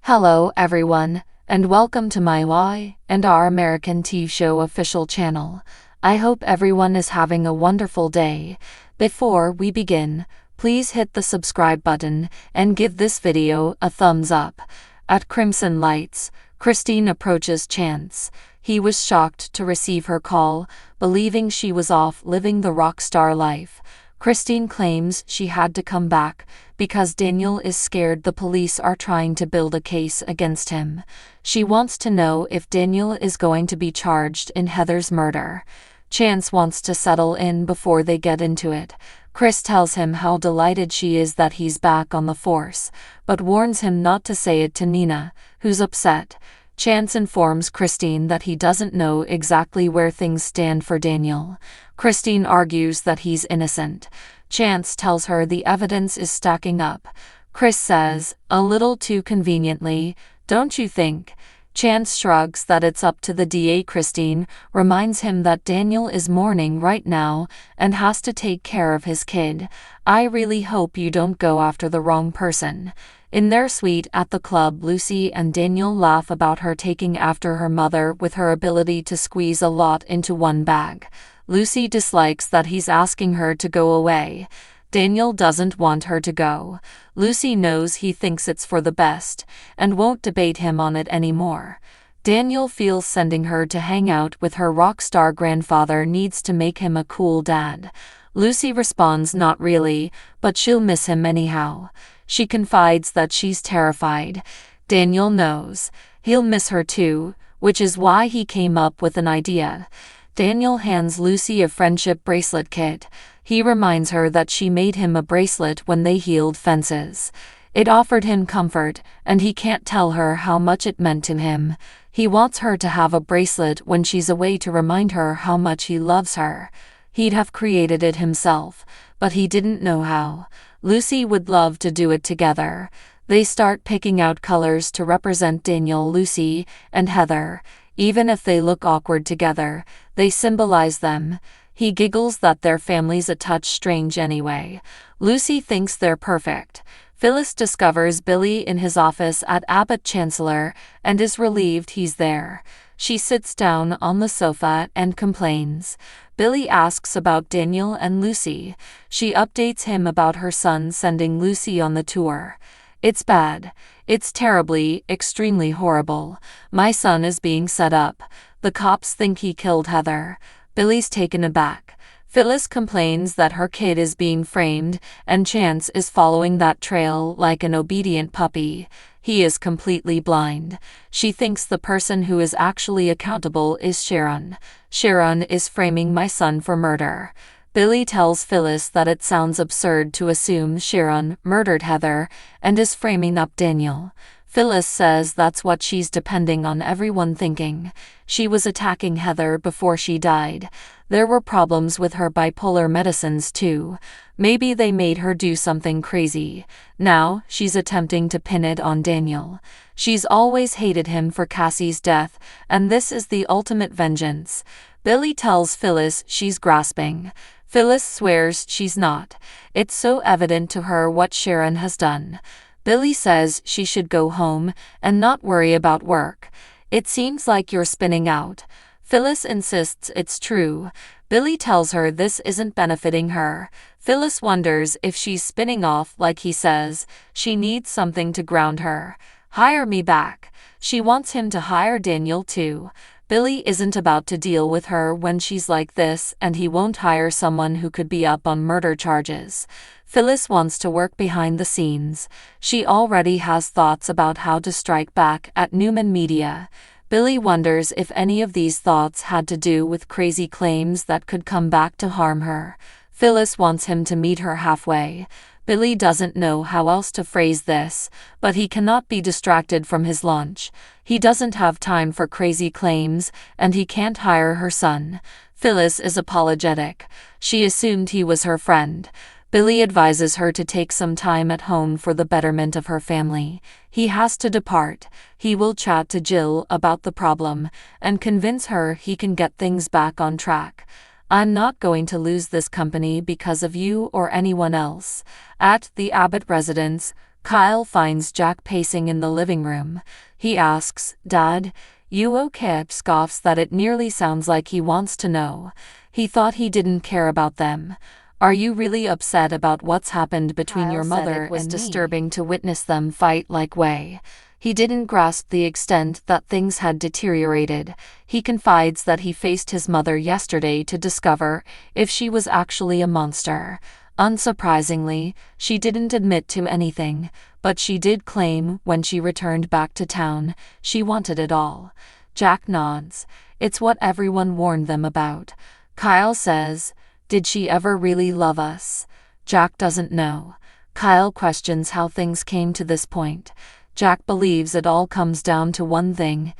Hello everyone, and welcome to my Y and our American TV show official channel. I hope everyone is having a wonderful day. Before we begin, please hit the subscribe button and give this video a thumbs up. At Crimson Lights, Christine approaches Chance. He was shocked to receive her call, believing she was off living the rock star life. Christine claims she had to come back because Daniel is scared the police are trying to build a case against him. She wants to know if Daniel is going to be charged in Heather's murder. Chance wants to settle in before they get into it. Chris tells him how delighted she is that he's back on the force, but warns him not to say it to Nina, who's upset. Chance informs Christine that he doesn't know exactly where things stand for Daniel. Christine argues that he's innocent. Chance tells her the evidence is stacking up. Chris says, a little too conveniently, don't you think? Chance shrugs that it's up to the DA. Christine reminds him that Daniel is mourning right now and has to take care of his kid. I really hope you don't go after the wrong person. In their suite at the club, Lucy and Daniel laugh about her taking after her mother with her ability to squeeze a lot into one bag. Lucy dislikes that he's asking her to go away. Daniel doesn't want her to go. Lucy knows he thinks it's for the best and won't debate him on it anymore. Daniel feels sending her to hang out with her rock star grandfather needs to make him a cool dad. Lucy responds not really, but she'll miss him anyhow. She confides that she's terrified. Daniel knows. He'll miss her too, which is why he came up with an idea. Daniel hands Lucy a friendship bracelet kit. He reminds her that she made him a bracelet when they healed fences. It offered him comfort, and he can't tell her how much it meant to him. He wants her to have a bracelet when she's away to remind her how much he loves her. He'd have created it himself, but he didn't know how. Lucy would love to do it together. They start picking out colors to represent Daniel, Lucy, and Heather. Even if they look awkward together, they symbolize them. He giggles that their family's a touch strange anyway. Lucy thinks they're perfect. Phyllis discovers Billy in his office at Abbott Chancellor and is relieved he's there. She sits down on the sofa and complains. Billy asks about Daniel and Lucy. She updates him about her son sending Lucy on the tour. It's bad. It's terribly, extremely horrible. My son is being set up. The cops think he killed Heather. Billy's taken aback. Phyllis complains that her kid is being framed, and Chance is following that trail like an obedient puppy. He is completely blind. She thinks the person who is actually accountable is Sharon. Sharon is framing my son for murder. Billy tells Phyllis that it sounds absurd to assume Sharon murdered Heather and is framing up Daniel. Phyllis says that's what she's depending on everyone thinking. She was attacking Heather before she died. There were problems with her bipolar medicines too. Maybe they made her do something crazy. Now, she's attempting to pin it on Daniel. She's always hated him for Cassie's death, and this is the ultimate vengeance. Billy tells Phyllis she's grasping. Phyllis swears she's not. It's so evident to her what Sharon has done. Billy says she should go home and not worry about work. It seems like you're spinning out. Phyllis insists it's true. Billy tells her this isn't benefiting her. Phyllis wonders if she's spinning off like he says. She needs something to ground her. Hire me back. She wants him to hire Daniel too. Billy isn't about to deal with her when she's like this, and he won't hire someone who could be up on murder charges. Phyllis wants to work behind the scenes. She already has thoughts about how to strike back at Newman Media. Billy wonders if any of these thoughts had to do with crazy claims that could come back to harm her. Phyllis wants him to meet her halfway. Billy doesn't know how else to phrase this, but he cannot be distracted from his lunch. He doesn't have time for crazy claims, and he can't hire her son. Phyllis is apologetic. She assumed he was her friend. Billy advises her to take some time at home for the betterment of her family. He has to depart. He will chat to Jill about the problem and convince her he can get things back on track. I'm not going to lose this company because of you or anyone else. At the Abbott residence, Kyle finds Jack pacing in the living room. He asks, "Dad, you okay?" Scoffs that it nearly sounds like he wants to know. He thought he didn't care about them. "Are you really upset about what's happened between your mother and me?" It was disturbing to witness them fight like way. He didn't grasp the extent that things had deteriorated. He confides that he faced his mother yesterday to discover if she was actually a monster. Unsurprisingly, she didn't admit to anything, but she did claim when she returned back to town, she wanted it all. Jack nods. It's what everyone warned them about. Kyle says, "Did she ever really love us?" Jack doesn't know. Kyle questions how things came to this point. Jack believes it all comes down to one thing.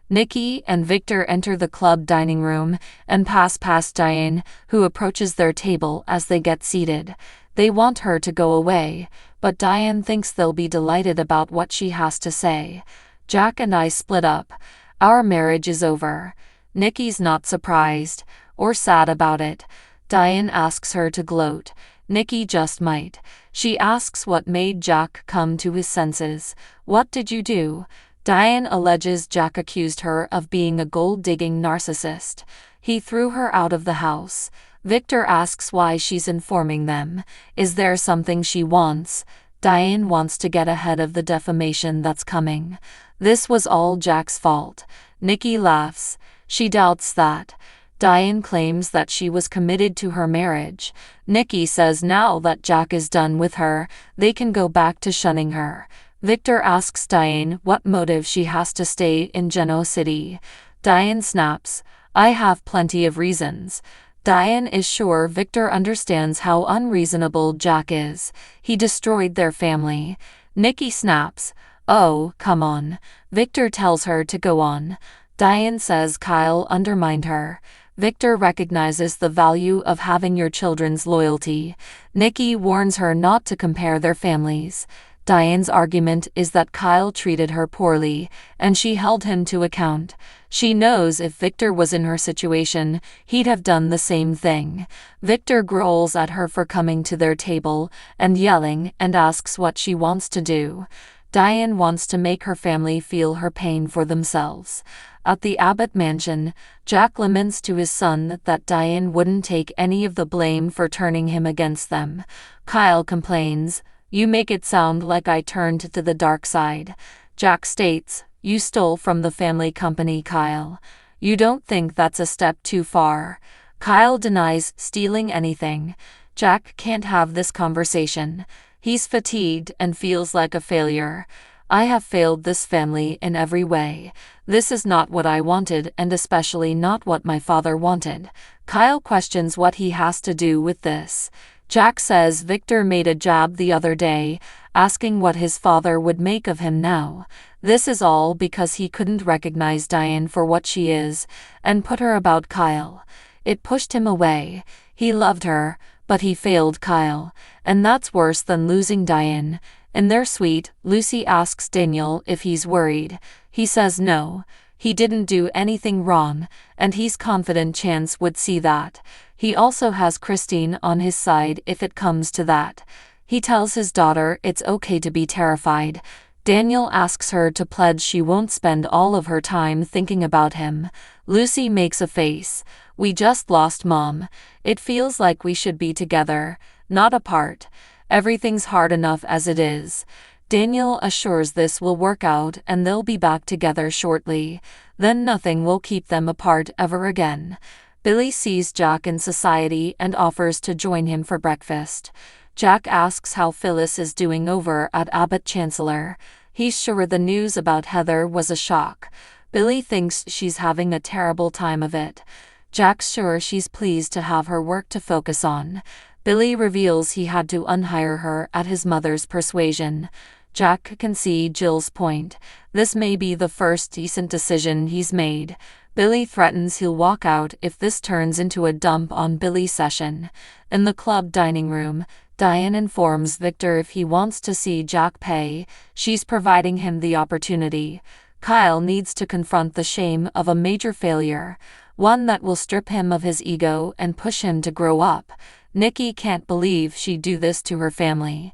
Nikki and Victor enter the club dining room and pass past Diane, who approaches their table as they get seated. They want her to go away, but Diane thinks they'll be delighted about what she has to say. "Jack and I split up. Our marriage is over." Nikki's not surprised or sad about it. Diane asks her to gloat. Nikki just might. She asks what made Jack come to his senses. "What did you do?" Diane alleges Jack accused her of being a gold-digging narcissist. He threw her out of the house. Victor asks why she's informing them. Is there something she wants? Diane wants to get ahead of the defamation that's coming. This was all Jack's fault. Nikki laughs. She doubts that. Diane claims that she was committed to her marriage. Nikki says now that Jack is done with her, they can go back to shunning her. Victor asks Diane what motive she has to stay in Genoa City. Diane snaps, "I have plenty of reasons." Diane is sure Victor understands how unreasonable Jack is. He destroyed their family. Nikki snaps, "Oh, come on." Victor tells her to go on. Diane says Kyle undermined her. Victor recognizes the value of having your children's loyalty. Nikki warns her not to compare their families. Diane's argument is that Kyle treated her poorly, and she held him to account. She knows if Victor was in her situation, he'd have done the same thing. Victor growls at her for coming to their table and yelling and asks what she wants to do. Diane wants to make her family feel her pain for themselves. At the Abbott mansion, Jack laments to his son that Diane wouldn't take any of the blame for turning him against them. Kyle complains, "You make it sound like I turned to the dark side." Jack states, "You stole from the family company, Kyle. You don't think that's a step too far?" Kyle denies stealing anything. Jack can't have this conversation. He's fatigued and feels like a failure. "I have failed this family in every way. This is not what I wanted and especially not what my father wanted." Kyle questions what he has to do with this. Jack says Victor made a jab the other day, asking what his father would make of him now. This is all because he couldn't recognize Diane for what she is, and put her about Kyle. It pushed him away. He loved her, but he failed Kyle, and that's worse than losing Diane. In their suite, Lucy asks Daniel if he's worried. He says no. He didn't do anything wrong, and he's confident Chance would see that. He also has Christine on his side if it comes to that. He tells his daughter it's okay to be terrified. Daniel asks her to pledge she won't spend all of her time thinking about him. Lucy makes a face. "We just lost Mom. It feels like we should be together, not apart. Everything's hard enough as it is." Daniel assures this will work out and they'll be back together shortly. Then nothing will keep them apart ever again. Billy sees Jack in society and offers to join him for breakfast. Jack asks how Phyllis is doing over at Abbott Chancellor. He's sure the news about Heather was a shock. Billy thinks she's having a terrible time of it. Jack's sure she's pleased to have her work to focus on. Billy reveals he had to unhire her at his mother's persuasion. Jack can see Jill's point. This may be the first decent decision he's made. Billy threatens he'll walk out if this turns into a dump on Billy session. In the club dining room, Diane informs Victor if he wants to see Jack pay, she's providing him the opportunity. Kyle needs to confront the shame of a major failure, one that will strip him of his ego and push him to grow up. Nikki can't believe she'd do this to her family.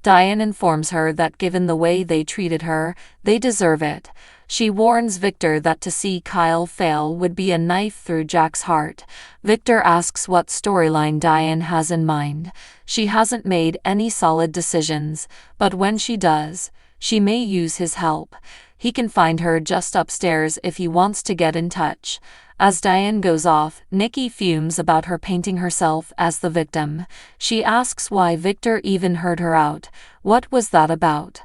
Diane informs her that given the way they treated her, they deserve it. She warns Victor that to see Kyle fail would be a knife through Jack's heart. Victor asks what storyline Diane has in mind. She hasn't made any solid decisions, but when she does, she may use his help. He can find her just upstairs if he wants to get in touch. As Diane goes off, Nikki fumes about her painting herself as the victim. She asks why Victor even heard her out. What was that about?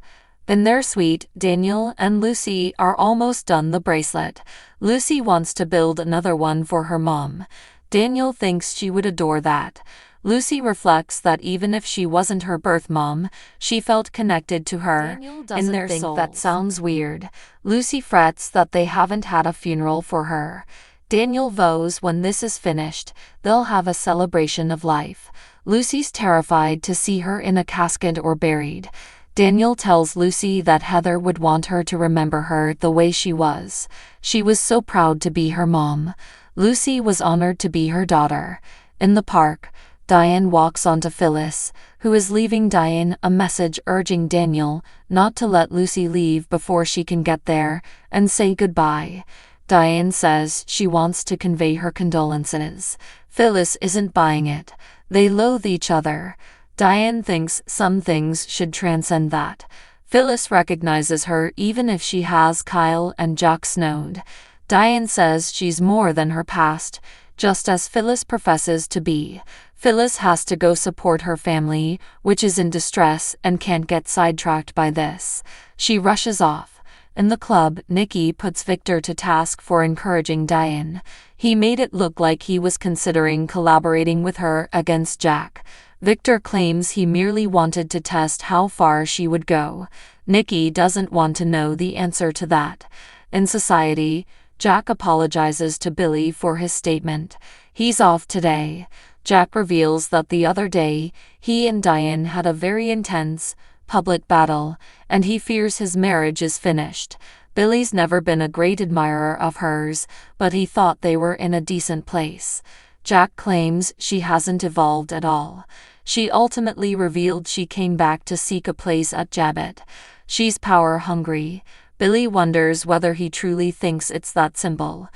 In their suite, Daniel and Lucy are almost done the bracelet. Lucy wants to build another one for her mom. Daniel thinks she would adore that. Lucy reflects that even if she wasn't her birth mom, she felt connected to her. Daniel doesn't in their think souls. that Sounds weird. Lucy frets that they haven't had a funeral for her. Daniel vows when this is finished, they'll have a celebration of life. Lucy's terrified to see her in a casket or buried. Daniel tells Lucy that Heather would want her to remember her the way she was. She was so proud to be her mom. Lucy was honored to be her daughter. In the park, Diane walks onto Phyllis, who is leaving Diane a message urging Daniel not to let Lucy leave before she can get there and say goodbye. Diane says she wants to convey her condolences. Phyllis isn't buying it. They loathe each other. Diane thinks some things should transcend that. Phyllis recognizes her even if she has Kyle and Jack snowed. Diane says she's more than her past, just as Phyllis professes to be. Phyllis has to go support her family, which is in distress and can't get sidetracked by this. She rushes off. In the club, Nikki puts Victor to task for encouraging Diane. He made it look like he was considering collaborating with her against Jack. Victor claims he merely wanted to test how far she would go. Nikki doesn't want to know the answer to that. In society, Jack apologizes to Billy for his statement. He's off today. Jack reveals that the other day, he and Diane had a very intense, public battle, and he fears his marriage is finished. Billy's never been a great admirer of hers, but he thought they were in a decent place. Jack claims she hasn't evolved at all. She ultimately revealed she came back to seek a place at Abbotts. She's power-hungry. Billy wonders whether he truly thinks it's that simple.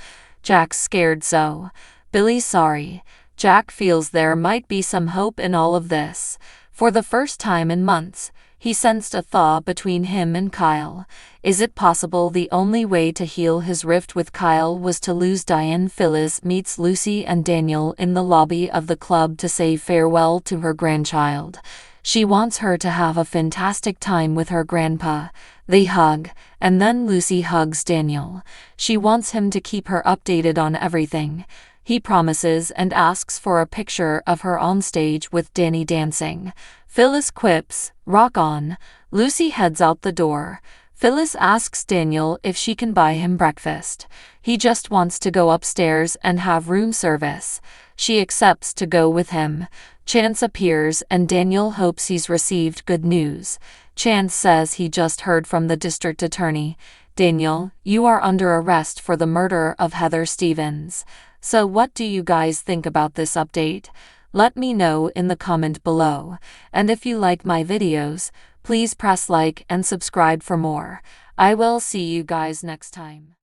Jack's scared so. Billy's sorry. Jack feels there might be some hope in all of this. For the first time in months, he sensed a thaw between him and Kyle. Is it possible the only way to heal his rift with Kyle was to lose Diane? Phyllis meets Lucy and Daniel in the lobby of the club to say farewell to her grandchild. She wants her to have a fantastic time with her grandpa. They hug, and then Lucy hugs Daniel. She wants him to keep her updated on everything. He promises and asks for a picture of her on stage with Danny dancing. Phyllis quips, "Rock on." Lucy heads out the door. Phyllis asks Daniel if she can buy him breakfast. He just wants to go upstairs and have room service. She accepts to go with him. Chance appears and Daniel hopes he's received good news. Chance says he just heard from the district attorney. "Daniel, you are under arrest for the murder of Heather Stevens." So what do you guys think about this update? Let me know in the comment below. And if you like my videos, please press like and subscribe for more. I will see you guys next time.